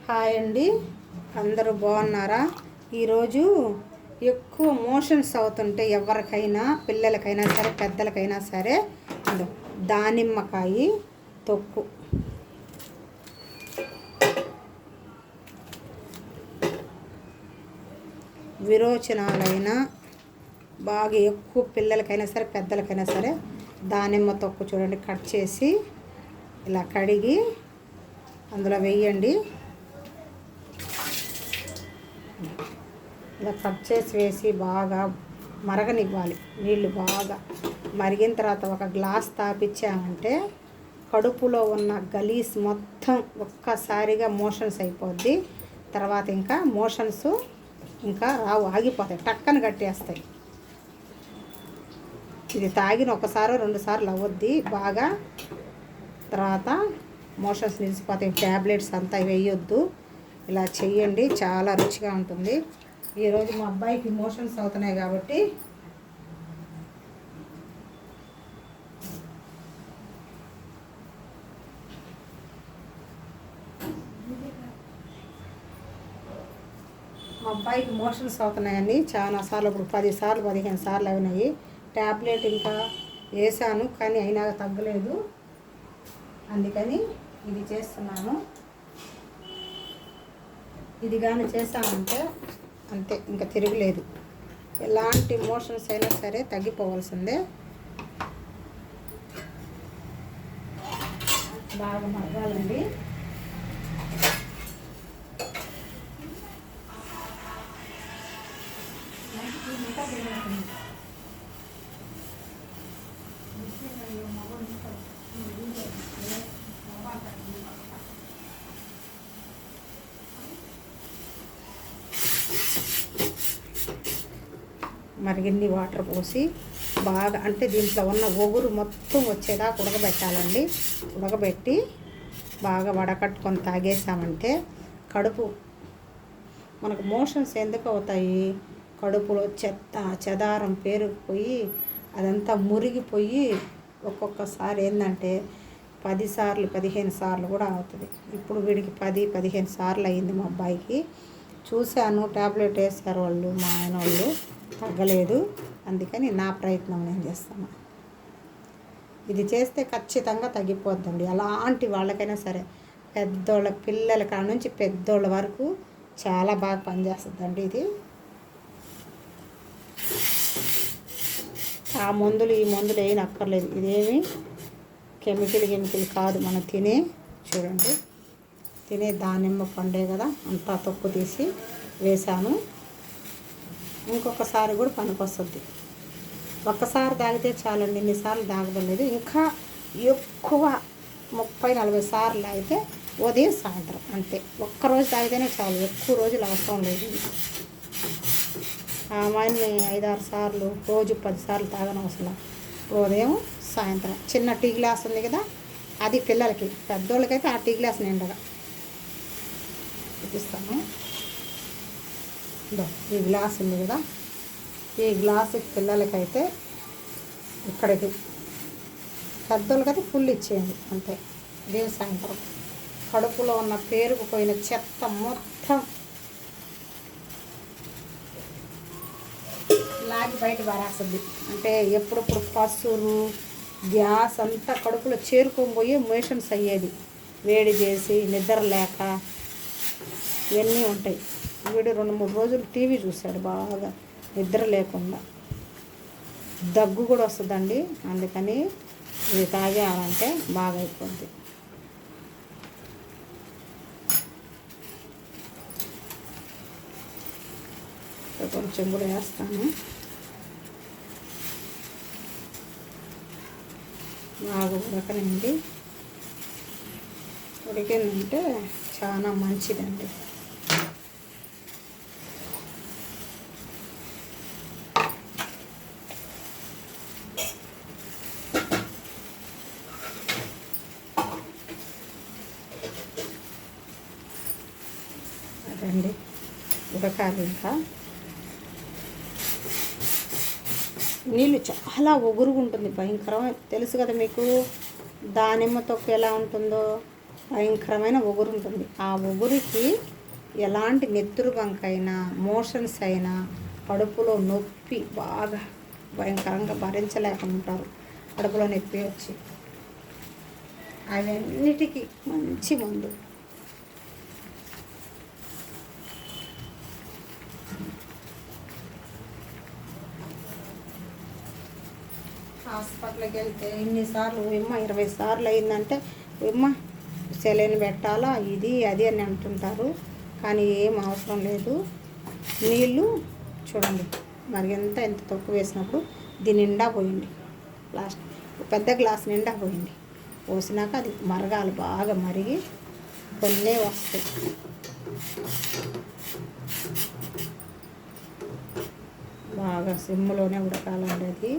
Hi అండి, అందరూ బాగున్నారా? ఈరోజు ఎక్కువ మోషన్స్ అవుతుంటే ఎవరికైనా, పిల్లలకైనా సరే పెద్దలకైనా సరే దానిమ్మకాయ తొక్కు విరోచనాలైనా బాగా ఎక్కువ పిల్లలకైనా సరే పెద్దలకైనా సరే దానిమ్మ తొక్కు చూడండి, కట్ చేసి ఇలా కడిగి అందులో వేయండి. ఇలా కట్ చేసి వేసి బాగా మరగనివ్వాలి. నీళ్ళు బాగా మరిగిన తర్వాత ఒక గ్లాస్ తాపిచ్చామంటే కడుపులో ఉన్న గలీస్ మొత్తం ఒక్కసారిగా మోషన్స్ అయిపోద్ది. తర్వాత ఇంకా మోషన్స్ ఇంకా రావు, ఆగిపోతాయి, టక్కన కట్టేస్తాయి. ఇది తాగిన ఒకసారి 2 సార్లు అవ్వద్ది బాగా. తర్వాత మోషన్స్ నిలిచిపోతాయి. ట్యాబ్లెట్స్ అంతా వేయొద్దు, ఇలా చెయ్యండి, చాలా రుచిగా ఉంటుంది. ఈరోజు మా అబ్బాయికి మోషన్స్ అవుతున్నాయి కాబట్టి అవుతున్నాయండి చాలాసార్లు. ఇప్పుడు 10 సార్లు 15 సార్లు అయినాయి. ట్యాబ్లెట్ ఇంకా వేసాను కానీ అయినా తగ్గలేదు. అందుకని ఇది చేస్తున్నాను. ఇది కానీ చేసామంటే అంతే, ఇంకా తిరగలేదు. ఎలాంటి మోషన్స్ అయినా సరే తగ్గిపోవాల్సిందే. బాగా మరగాలండి. మరిగిన్ని వాటర్ పోసి బాగా, అంటే దీంట్లో ఉన్న ఒగురు మొత్తం వచ్చేదాకా ఉడకబెట్టాలండి. ఉడకబెట్టి బాగా వడకట్టుకొని తాగేసామంటే కడుపు, మనకు మోషన్స్ ఎందుకు అవుతాయి? కడుపులో చెత్త చెదారం పేరుకుపోయి అదంతా మురిగిపోయి ఒక్కొక్కసారి ఏంటంటే 10 సార్లు 15 సార్లు కూడా అవుతుంది. ఇప్పుడు వీడికి 10-15 సార్లు అయింది మా అబ్బాయికి. చూశాను, ట్యాబ్లెట్ వేసారు వాళ్ళు, మా ఆయన వాళ్ళు, తగ్గలేదు. అందుకని నా ప్రయత్నం నేను చేస్తాను. ఇది చేస్తే ఖచ్చితంగా తగ్గిపోద్దండి. అలాంటి వాళ్ళకైనా సరే, పెద్దోళ్ళ పిల్లల కాడ నుంచి పెద్దోళ్ళ వరకు చాలా బాగా పనిచేస్తుందండి ఇది. ఆ మందులు ఈ మందులు ఏం అక్కర్లేదు. ఇదేమి కెమికల్ కాదు. మనం చూడండి, తినే దానిమ్మ పండే కదా, అంతా తొక్కు తీసి వేసాను. ఇంకొకసారి కూడా పనికొస్తుంది. ఒక్కసారి తాగితే చాలండి, ఇన్నిసార్లు తాగలేదు. ఇంకా ఎక్కువ 30-40 సార్లు అయితే ఉదయం సాయంత్రం అంతే. ఒక్కరోజు తాగితేనే చాలు, ఎక్కువ రోజులు అవసరం లేదు. అమ్మాయిని 5-6 సార్లు, రోజు 10 సార్లు తాగనవసరం. ఉదయం సాయంత్రం చిన్న టీ గ్లాస్ ఉంది కదా, అది పిల్లలకి. పెద్దోళ్ళకైతే ఆ టీ గ్లాస్ నిండగా చూపిస్తాను. ఈ గ్లాస్ ఉంది కదా, ఈ గ్లాసు పిల్లలకైతే ఇక్కడికి, పెద్దోళ్ళకైతే ఫుల్ ఇచ్చేయండి అంతే. ఉదయం సాయంత్రం కడుపులో ఉన్న పేరుకుపోయిన చెత్త మొత్తం లాగి బయట పారేస్తుంది. అంటే ఎప్పుడప్పుడు పసురు గ్యాస్ అంతా కడుపులో చేరుకొని మోషన్స్ అయ్యేది, వేడి చేసి నిద్ర లేక ఇవన్నీ ఉంటాయి. వీడు 2-3 రోజులు టీవీ చూశాడు బాగా, నిద్ర లేకుండా. దగ్గు కూడా వస్తుందండి. అందుకని ఇది తాగాలంటే బాగా అయిపోద్ది. కొంచెం కూడా వేస్తాను. బాగా ఉడకనండి. ఉడికిందంటే చాలా మంచిదండి. అదండి, ఉడకాలి. ఇంకా నీళ్ళు చాలా ఒగురుగా ఉంటుంది, భయంకరమైన. తెలుసు కదా మీకు దానిమ్మ తొక్కు ఎలా ఉంటుందో. భయంకరమైన ఒగురు ఉంటుంది. ఆ ఒగురికి ఎలాంటి నెత్తురు బంకైనా, మోషన్స్ అయినా, కడుపులో నొప్పి బాగా భయంకరంగా భరించలేకుంటారు. కడుపులో నొప్పి వచ్చి అవన్నిటికీ మంచి మందు. హాస్పిటల్కి వెళ్తే ఇన్నిసార్లు విమ్మ 20 సార్లు అయిందంటే విమ్మ సెలైన్ పెట్టాలా ఇది అది అని అంటుంటారు. కానీ ఏం అవసరం లేదు. నీళ్ళు చూడండి మరి ఎంత తక్కువ వేసినప్పుడు దీని నిండా పోయింది. లాస్ట్ పెద్ద గ్లాస్ నిండా పోయింది. పోసినాక అది మరగాలి, బాగా మరిగి కొన్నే వస్తాయి. బాగా సిమ్లోనే ఉడకాలండి. అది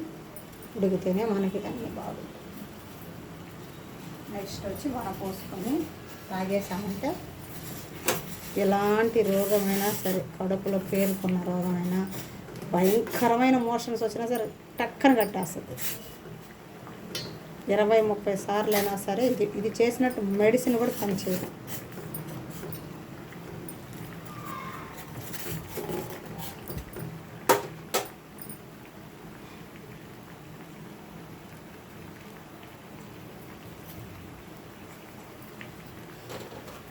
ఉడికితేనే మనకి అన్నీ బాగుంటుంది. నెక్స్ట్ వచ్చి వడపోసుకొని తాగేసామంటే ఎలాంటి రోగమైనా సరే, కడుపులో పేరుకున్న రోగమైనా, భయంకరమైన మోషన్స్ వచ్చినా సరే టక్కన కట్టేస్తుంది. 20-30 సార్లు అయినా సరే ఇది చేసినట్టు మెడిసిన్ కూడా పనిచేయదు.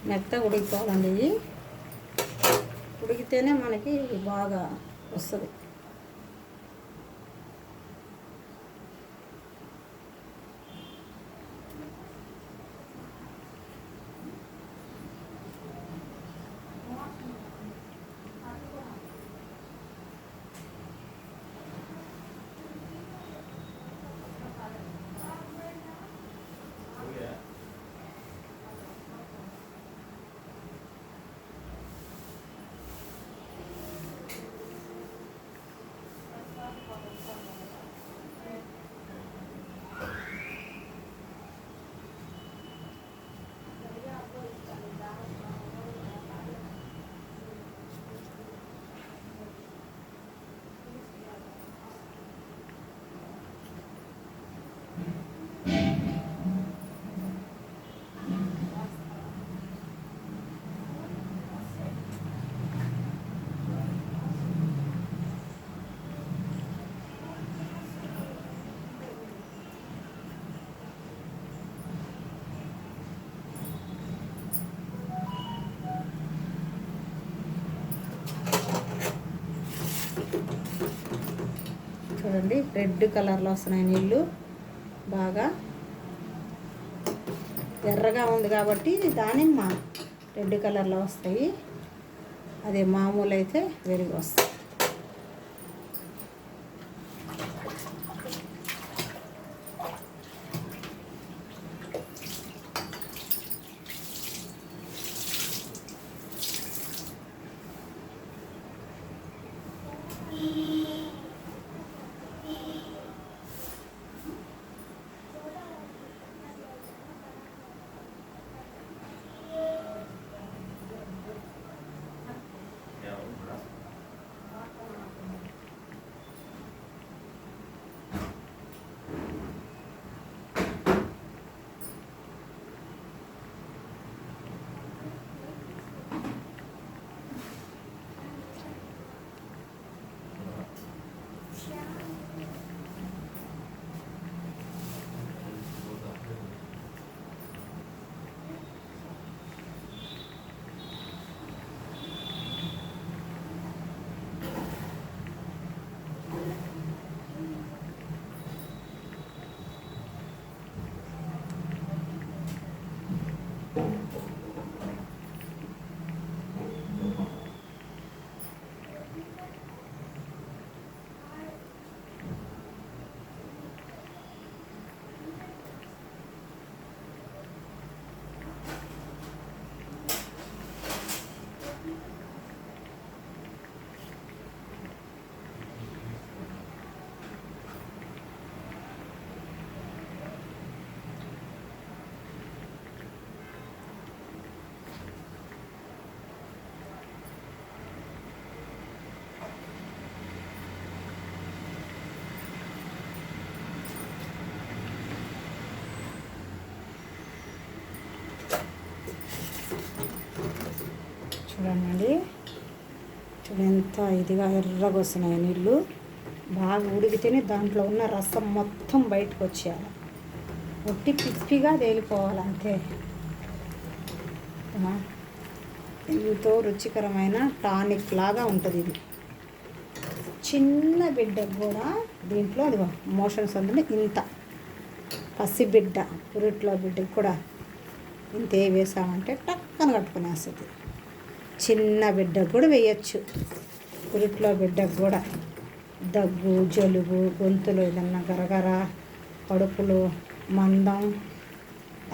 మెత్తగా ఉడికిపోవాలండి. ఇవి ఉడికితేనే మనకి బాగా వస్తుంది. చూడండి రెడ్ కలర్లో వస్తున్నాయి నీళ్ళు. బాగా ఎర్రగా ఉంది కాబట్టి ఇది దానిమ్మ రెడ్ కలర్లో వస్తాయి. అదే మామూలు అయితే వెలుగు వస్తాయి. చూడండి, చూడండి ఎంత ఇదిగా ఎర్రగా వస్తున్నాయి నీళ్ళు. బాగా ఉడికితేనే దాంట్లో ఉన్న రసం మొత్తం బయటకు వచ్చేయాలి. ఒట్టి పిప్పిగా తేలిపోవాలి అంతే. ఎంతో రుచికరమైన టానిక్ లాగా ఉంటుంది ఇది. చిన్న బిడ్డకు కూడా దీంట్లో అది మోషన్స్ ఉంటుంది. ఇంత పసిబిడ్డ పురిట్లో బిడ్డకు కూడా ఇంతే వేసామంటే టక్కన కట్టుకునేస్తుంది. చిన్న బిడ్డకు కూడా వేయచ్చు. పురిట్లో బిడ్డకు కూడా దగ్గు, జలుబు, గొంతులో ఏదన్నా గరగర, కడుపులో మందం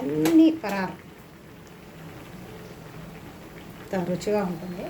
అన్నీ పరారు. రుచిగా ఉంటుంది.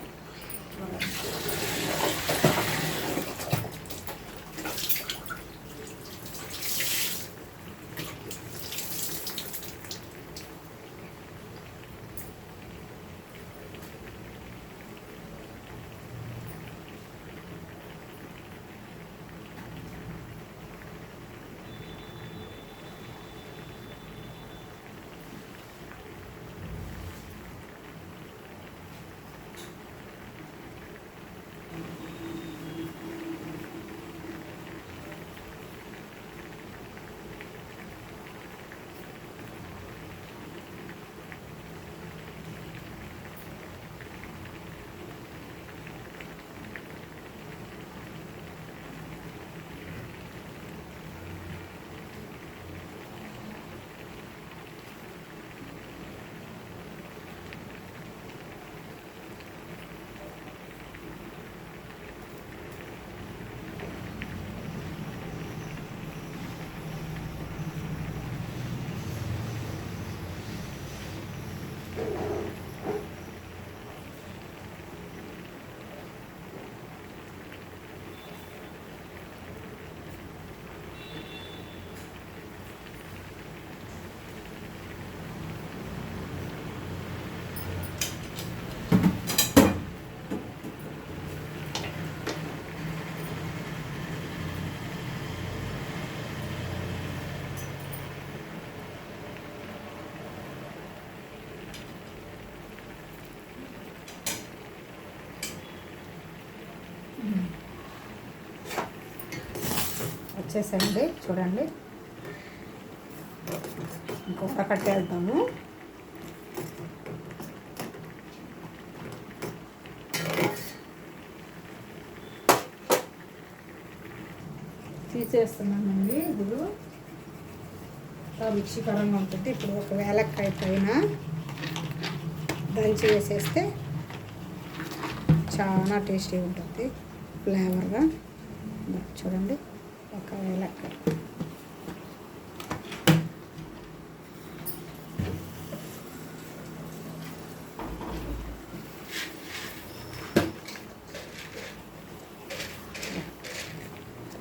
వచ్చేసండి చూడండి. ఇంకొక కట్టేద్దాము. తీసేస్తున్నానండి. ఇప్పుడు రుచికరంగా ఉంటుంది. ఇప్పుడు ఒక వేలక్కాయ పైన దంచి వేసేస్తే చాలా టేస్టీగా ఉంటుంది, ఫ్లేవర్గా. చూడండి, ఒక వేలక్కాయ.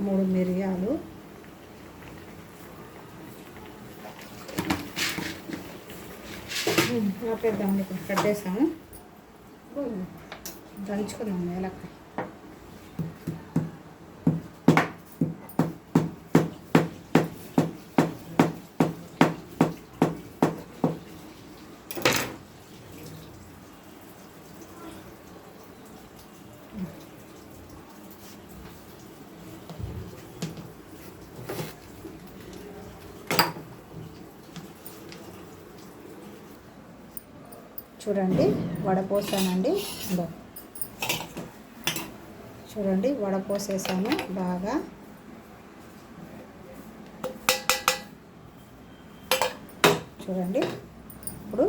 మూడు మిరియాలు, ఆపేద్దామండి. ఇప్పుడు కట్టేసాము. దంచుకుందాం వేలక్కాయ. చూడండి, వడపోసానండి. చూడండి, వడపోసేసాను బాగా. చూడండి, ఇప్పుడు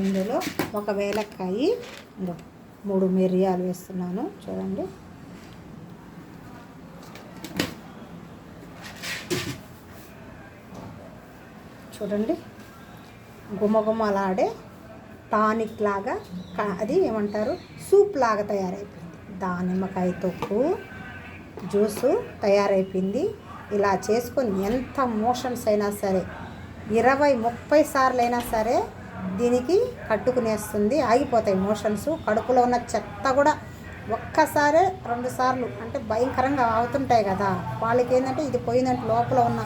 ఇందులో ఒక వేలక్కాయ, 3 మిరియాలు వేస్తున్నాను. చూడండి, చూడండి, గుమగుమలాడే టానిక్ లాగా, అది ఏమంటారు, సూప్ లాగా తయారైపోయింది. దానిమ్మకాయ తొక్కు జ్యూసు తయారైపోయింది. ఇలా చేసుకొని ఎంత మోషన్స్ అయినా సరే 20-30 సార్లు అయినా సరే దీనికి కట్టుకునేస్తుంది, ఆగిపోతాయి మోషన్స్. కడుపులో ఉన్న చెత్త కూడా ఒక్కసారే 2 సార్లు అంటే భయంకరంగా అవుతుంటాయి కదా, వాళ్ళకి ఏంటంటే ఇది పోయిందంటే లోపల ఉన్న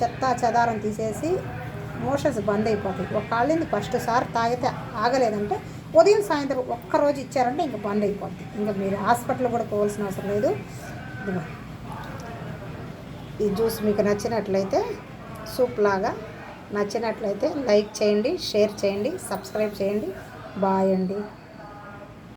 చెత్త చెదారం తీసేసి మోషన్స్ బంద్ అయిపోతాయి. ఒక కాళ్ళని ఫస్ట్ సారి తాగితే ఆగలేదంటే ఉదయం సాయంత్రం ఒక్కరోజు ఇచ్చారంటే ఇంకా బంద్ అయిపోద్ది. ఇంకా మీరు హాస్పిటల్ కూడా పోవాల్సిన అవసరం లేదు. ఇదిగో ఈ జ్యూస్ మీకు నచ్చినట్లయితే, సూప్ లాగా నచ్చినట్లయితే లైక్ చేయండి, షేర్ చేయండి, సబ్స్క్రైబ్ చేయండి. బాయ్ అండి.